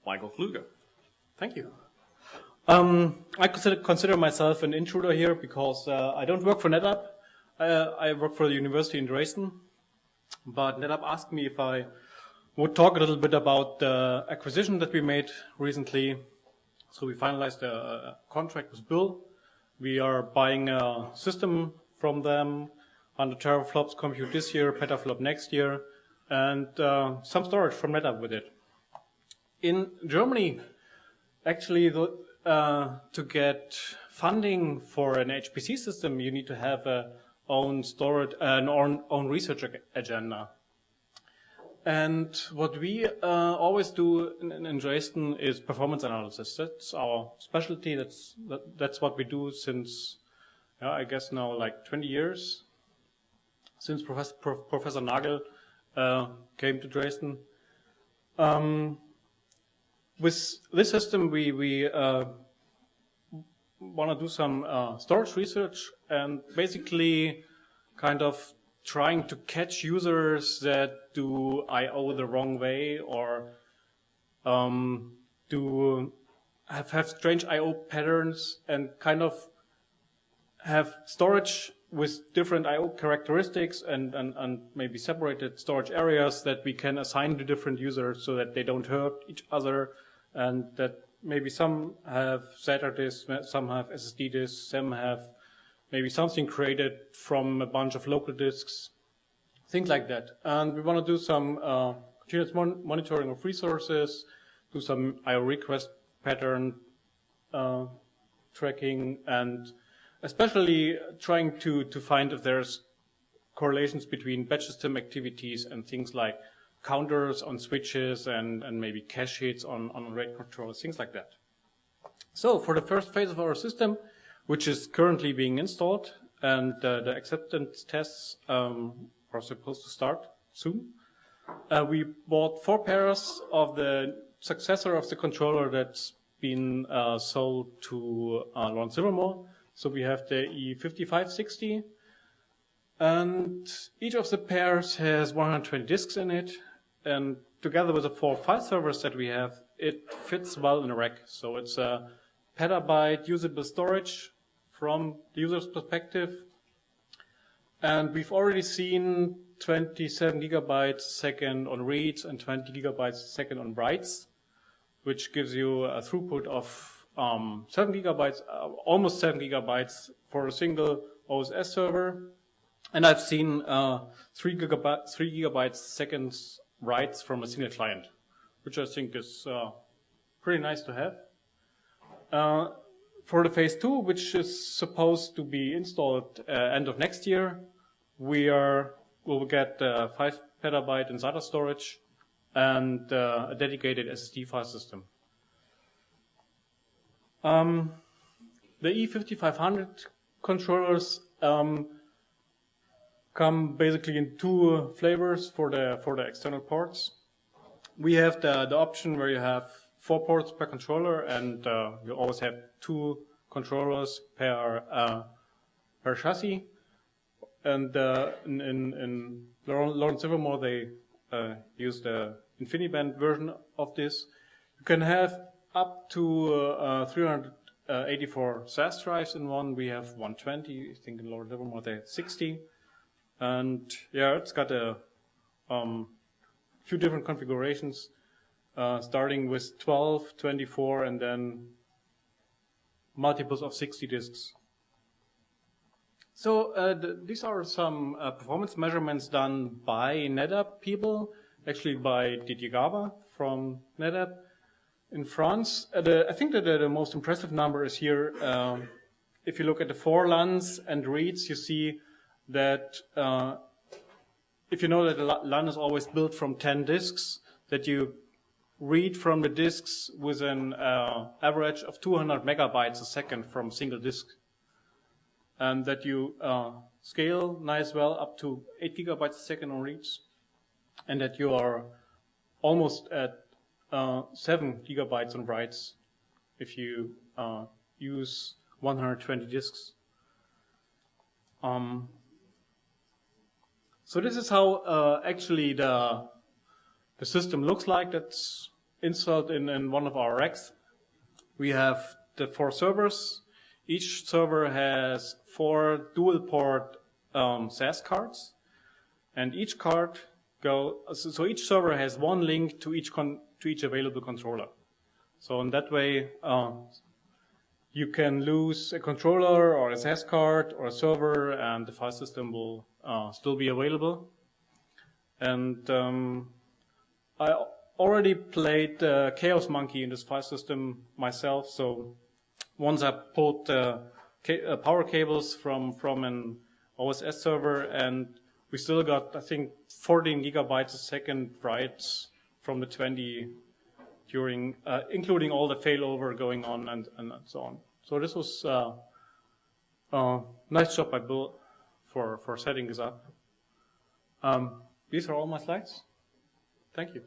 Michael Kluge. Thank you. I consider myself an intruder here because I don't work for NetApp. I work for the university in Dresden. But NetApp asked me if I would talk a little bit about the acquisition that we made recently. So we finalized a contract with Bill. We are buying a system from them, 100 teraflops compute this year, petaflop next year, and some storage from NetApp with it. In Germany, actually, to get funding for an HPC system, you need to have an own research agenda. And what we always do in Dresden is performance analysis. That's our specialty. That's what we do since, I guess now like 20 years, since Professor Nagel came to Dresden. With this system, we want to do some storage research and basically kind of trying to catch users that do I/O the wrong way or do have strange I/O patterns and kind of have storage with different I/O characteristics and maybe separated storage areas that we can assign to different users so that they don't hurt each other, and that maybe some have SATA disks, some have SSD disks, some have maybe something created from a bunch of local disks, things like that. And we want to do some continuous monitoring of resources, do some I/O request pattern tracking, and especially trying to find if there's correlations between batch system activities and things like counters on switches and maybe cache hits on RAID controllers, things like that. So for the first phase of our system, which is currently being installed, and the acceptance tests are supposed to start soon, we bought 4 pairs of the successor of the controller that's been sold to Lawrence Livermore. So we have the E5560, and each of the pairs has 120 disks in it, and together with the 4 file servers that we have, it fits well in a rack. So it's a petabyte usable storage from the user's perspective, and we've already seen 27 gigabytes a second on reads and 20 gigabytes a second on writes, which gives you a throughput of 7 gigabytes, almost 7 gigabytes for a single OSS server. And I've seen 3 gigabytes seconds writes from a single client, which I think is pretty nice to have. For the phase 2, which is supposed to be installed end of next year, we'll get 5 petabyte in SATA storage and a dedicated SSD file system. The E5500 controllers come basically in 2 flavors for the external ports. We have the option where you have 4 ports per controller, and you always have 2 controllers per chassis. And in Lawrence Livermore, they use the InfiniBand version of this. You can have up to 384 SAS drives in one. We have 120. I think in Lawrence Livermore they have 60. And yeah, it's got a few different configurations, starting with 12, 24, and then multiples of 60 disks. So these are some performance measurements done by NetApp people, actually by Didier Gaba from NetApp in France. I think that the most impressive number is here. If you look at the 4 LANs and reads, you see that if you know that the LAN is always built from 10 disks, that you read from the disks with an average of 200 megabytes a second from a single disk. And that you scale nice well up to 8 gigabytes a second on reads, and that you are almost at 7 gigabytes on writes if you use 120 disks. So this is how actually the system looks like. That's installed in one of our racks. We have the 4 servers. Each server has 4 dual-port SAS cards, and each card so each server has one link to each available controller. So in that way, you can lose a controller or a SAS card or a server, and the file system will still be available. And I already played Chaos Monkey in this file system myself. So once I pulled power cables from an OSS server, and we still got, I think, 14 gigabytes a second writes from the 20 during, including all the failover going on and so on. So this was a nice job I built for setting this up. These are all my slides. Thank you.